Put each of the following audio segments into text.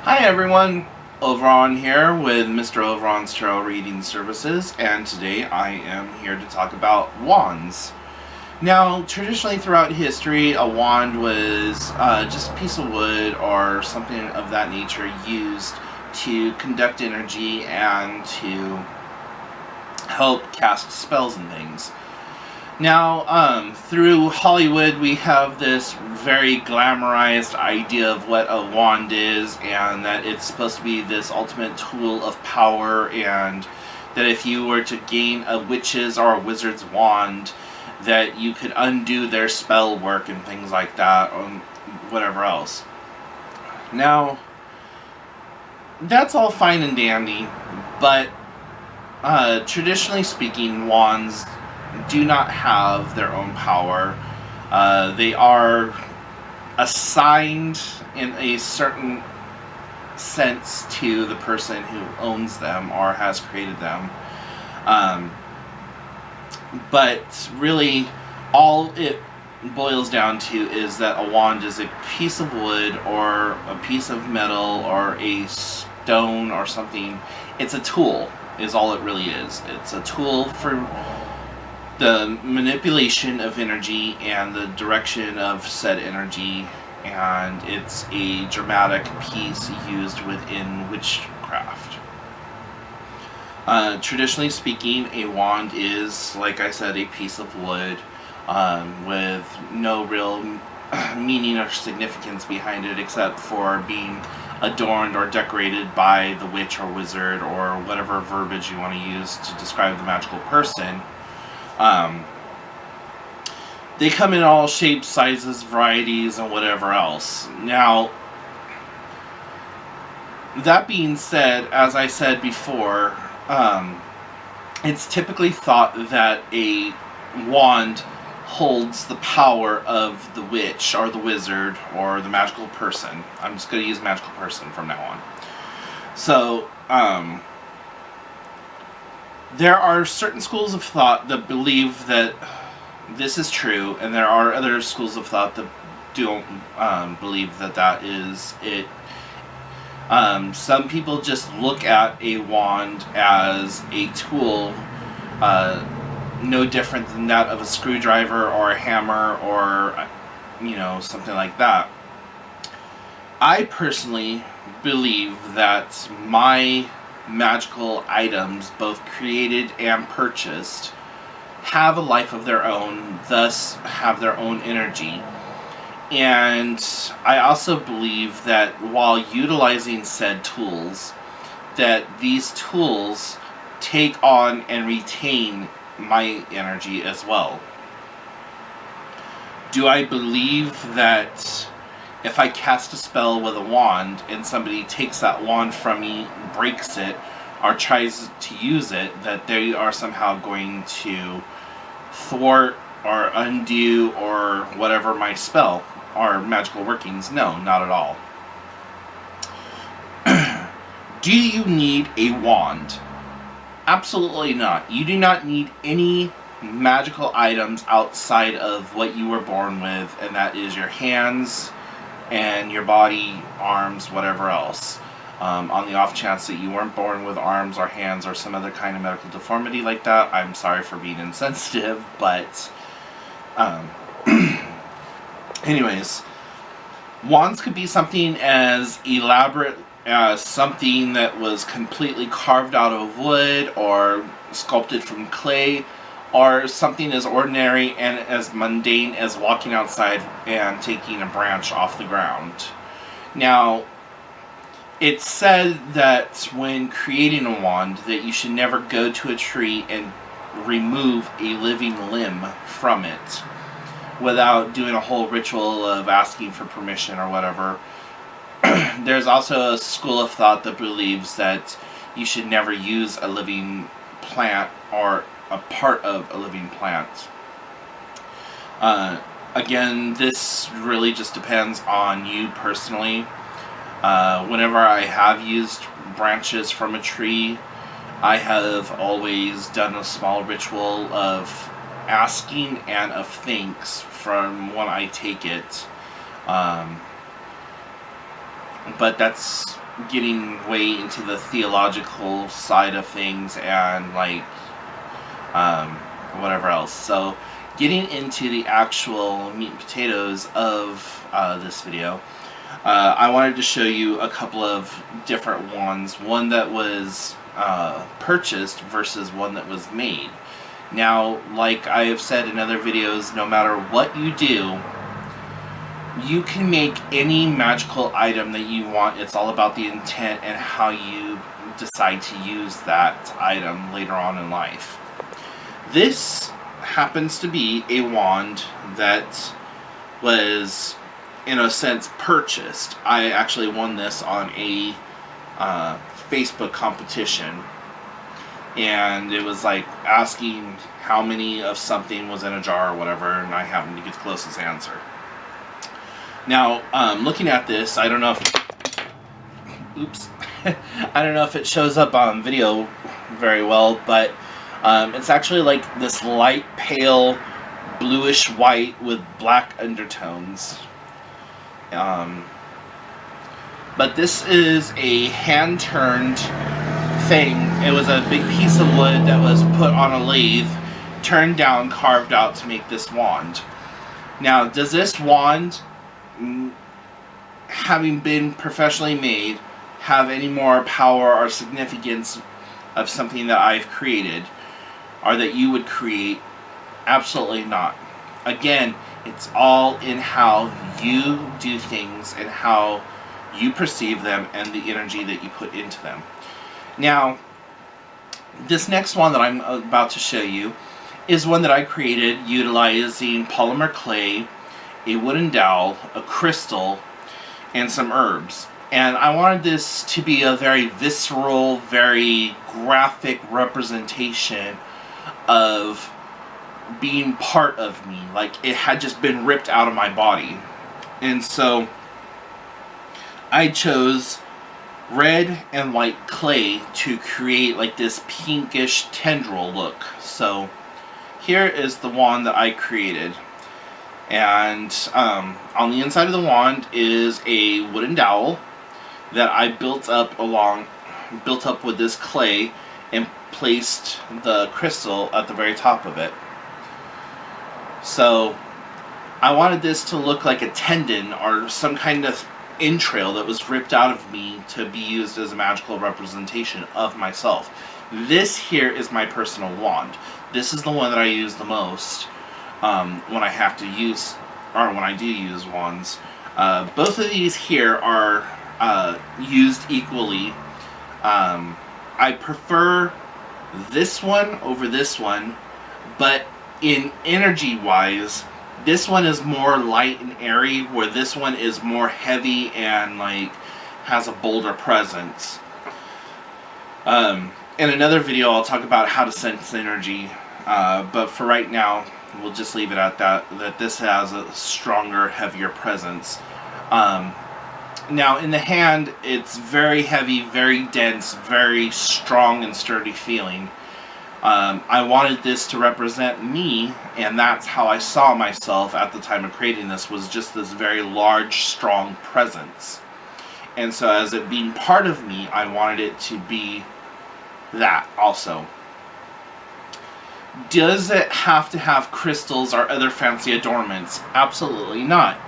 Hi everyone, Overon here with Mr. Overon's Tarot Reading Services, and today I am here to talk about wands. Now, traditionally throughout history, a wand was just a piece of wood or something of that nature used to conduct energy and to help cast spells and things. Now, through Hollywood, we have this very glamorized idea of what a wand is, and that it's supposed to be this ultimate tool of power, and that if you were to gain a witch's or a wizard's wand, that you could undo their spell work and things like that, or whatever else. Now, that's all fine and dandy, but traditionally speaking, wands do not have their own power. They are assigned in a certain sense to the person who owns them or has created them. But really, all it boils down to is that a wand is a piece of wood or a piece of metal or a stone or something. It's a tool, is all it really is. It's a tool for the manipulation of energy and the direction of said energy, and it's a dramatic piece used within witchcraft. Traditionally speaking, a wand is, like I said, a piece of wood with no real meaning or significance behind it except for being adorned or decorated by the witch or wizard or whatever verbiage you want to use to describe the magical person. They come in all shapes, sizes, varieties, and whatever else. Now, that being said, as I said before, it's typically thought that a wand holds the power of the witch or the wizard or the magical person. I'm just going to use magical person from now on. So, there are certain schools of thought that believe that this is true, and there are other schools of thought that don't believe that that is it. Some people just look at a wand as a tool, no different than that of a screwdriver or a hammer or, something like that. I personally believe that my magical items, both created and purchased, have a life of their own, thus have their own energy. And I also believe that while utilizing said tools, that these tools take on and retain my energy as well. Do I believe that if I cast a spell with a wand and somebody takes that wand from me, breaks it, or tries to use it, that they are somehow going to thwart or undo or whatever my spell or magical workings? No, not at all. Do you need a wand? Absolutely not. You do not need any magical items outside of what you were born with, and that is your hands and your body, arms, whatever else. On the off chance that you weren't born with arms or hands or some other kind of medical deformity like that, I'm sorry for being insensitive, but anyways, wands could be something as elaborate as something that was completely carved out of wood or sculpted from clay, or something as ordinary and as mundane as walking outside and taking a branch off the ground. Now, it's said that when creating a wand that you should never go to a tree and remove a living limb from it without doing a whole ritual of asking for permission or whatever. There's also a school of thought that believes that you should never use a living plant or a part of a living plant. Again, this really just depends on you personally. Whenever I have used branches from a tree, I have always done a small ritual of asking and of thanks from when I take it. But that's getting way into the theological side of things and like whatever else. So getting into the actual meat and potatoes of this video, I wanted to show you a couple of different wands. One that was purchased versus one that was made. Now, like I have said in other videos, no matter what you do, you can make any magical item that you want. It's all about the intent and how you decide to use that item later on in life. This happens to be a wand that was, in a sense, purchased. I actually won this on a Facebook competition, and it was like asking how many of something was in a jar or whatever, and I happened to get the closest answer. Now, looking at this, I don't know if, oops, I don't know if it shows up on video very well, but it's actually like this light pale bluish white with black undertones. But this is a hand-turned thing. It was a big piece of wood that was put on a lathe, turned down, carved out to make this wand. Now, does this wand, having been professionally made, have any more power or significance of something that I've created, or that you would create? Absolutely not. Again, it's all in how you do things and how you perceive them and the energy that you put into them. Now, this next one that I'm about to show you is one that I created utilizing polymer clay, a wooden dowel, a crystal, and some herbs. And I wanted this to be a very visceral, very graphic representation of being part of me. Like it had just been ripped out of my body. And so I chose red and white clay to create like this pinkish tendril look. So here is the wand that I created. And on the inside of the wand is a wooden dowel that I built up with this clay and placed the crystal at the very top of it. So I wanted this to look like a tendon or some kind of entrail that was ripped out of me to be used as a magical representation of myself. This here is my personal wand. This is the one that I use the most when I have to use, or when I do use wands. Both of these here are used equally. I prefer this one over this one, but in energy wise, this one is more light and airy, where this one is more heavy and like has a bolder presence. In another video I'll talk about how to sense energy, but for right now we'll just leave it at that this has a stronger, heavier presence. Now in the hand, it's very heavy, very dense, very strong and sturdy feeling. I wanted this to represent me, and that's how I saw myself at the time of creating this, was just this very large, strong presence. And so as it being part of me, I wanted it to be that also. Does it have to have crystals or other fancy adornments? Absolutely not.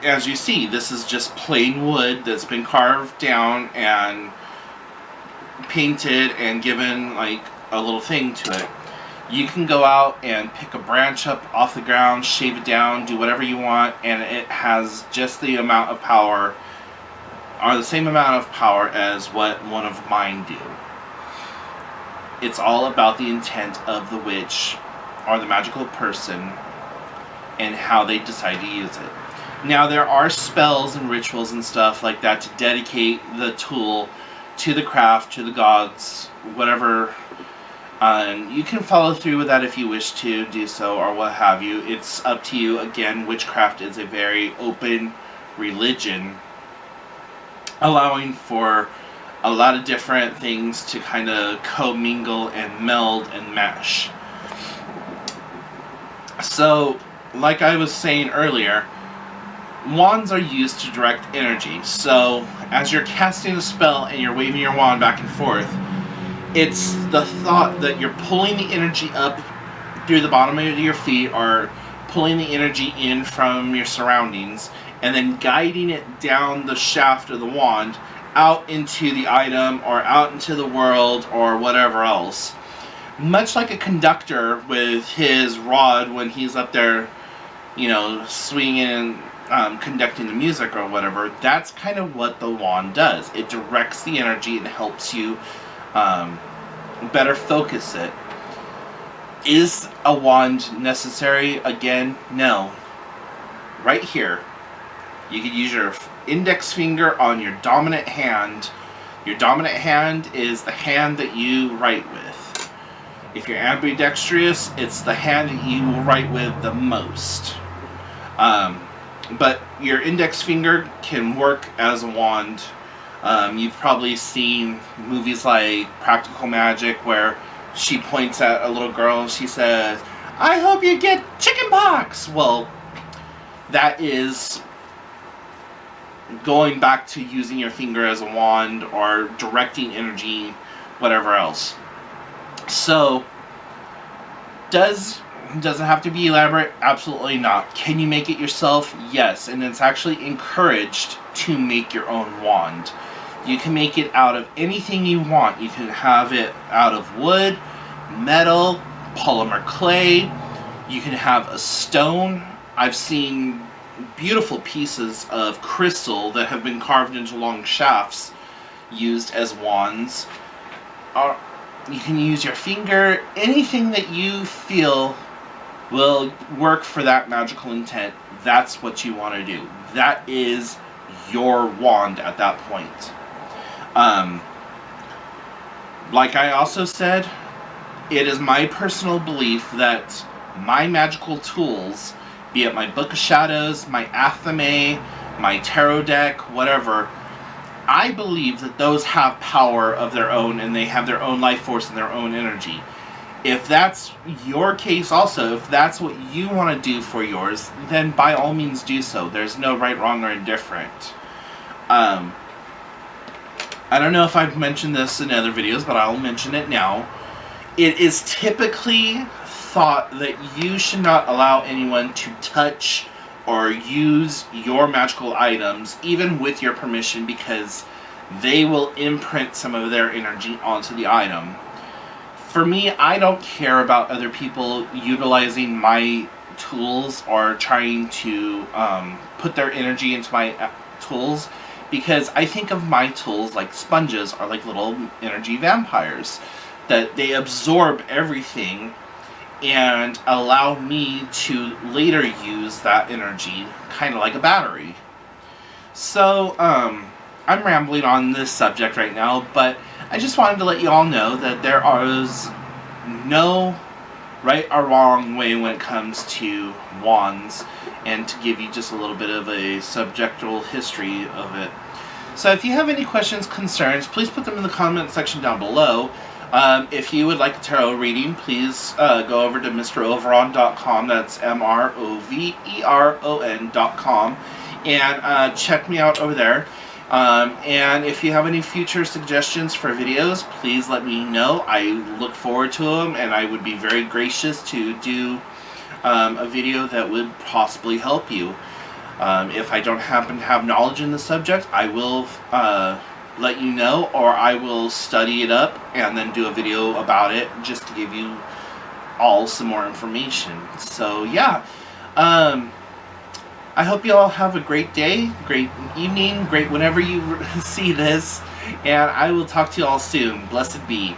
As you see, this is just plain wood that's been carved down and painted and given like a little thing to it. You can go out and pick a branch up off the ground, shave it down, do whatever you want, and it has just the amount of power, or the same amount of power as what one of mine do. It's all about the intent of the witch or the magical person and how they decide to use it. Now there are spells and rituals and stuff like that to dedicate the tool to the craft, to the gods, whatever. You can follow through with that if you wish to do so, or what have you. It's up to you. Again, witchcraft is a very open religion, allowing for a lot of different things to kind of commingle and meld and mesh. So, like I was saying earlier, wands are used to direct energy. So as you're casting a spell and you're waving your wand back and forth, it's the thought that you're pulling the energy up through the bottom of your feet, or pulling the energy in from your surroundings, and then guiding it down the shaft of the wand out into the item or out into the world or whatever else. Much like a conductor with his rod when he's up there, swinging and conducting the music or whatever. That's kind of what the wand does. It directs the energy and helps you better focus it. Is a wand necessary? Again, no. Right here, you could use your index finger on your dominant hand. Your dominant hand is the hand that you write with. If you're ambidextrous, it's the hand that you will write with the most. But your index finger can work as a wand. You've probably seen movies like Practical Magic, where she points at a little girl and she says, "I hope you get chicken pox." Well, that is going back to using your finger as a wand or directing energy, whatever else. So, does it have to be elaborate? Absolutely not. Can you make it yourself? Yes, and it's actually encouraged to make your own wand. You can make it out of anything you want. You can have it out of wood, metal, polymer clay. You can have a stone. I've seen beautiful pieces of crystal that have been carved into long shafts used as wands. You can use your finger. Anything that you feel will work for that magical intent, that's what you want to do. That is your wand at that point. Like I also said, it is my personal belief that my magical tools, be it my Book of Shadows, my Athame, my tarot deck, whatever, I believe that those have power of their own, and they have their own life force and their own energy. If that's your case also, if that's what you want to do for yours, then by all means do so. There's no right, wrong, or indifferent. I don't know if I've mentioned this in other videos, but I'll mention it now. It is typically thought that you should not allow anyone to touch or use your magical items, even with your permission, because they will imprint some of their energy onto the item. For me, I don't care about other people utilizing my tools or trying to put their energy into my tools, because I think of my tools like sponges are like little energy vampires, that they absorb everything and allow me to later use that energy, kind of like a battery. So, I'm rambling on this subject right now, but I just wanted to let you all know that there is no right or wrong way when it comes to wands, and to give you just a little bit of a subjectual history of it. So if you have any questions, concerns, please put them in the comment section down below. If you would like a tarot reading, please go over to MrOveron.com, that's MrOveron.com, and check me out over there. And if you have any future suggestions for videos, please let me know. I look forward to them, and I would be very gracious to do a video that would possibly help you. If I don't happen to have knowledge in the subject, I will let you know, or I will study it up and then do a video about it just to give you all some more information. So yeah, I hope you all have a great day, great evening, great whenever you see this, and I will talk to you all soon. Blessed be.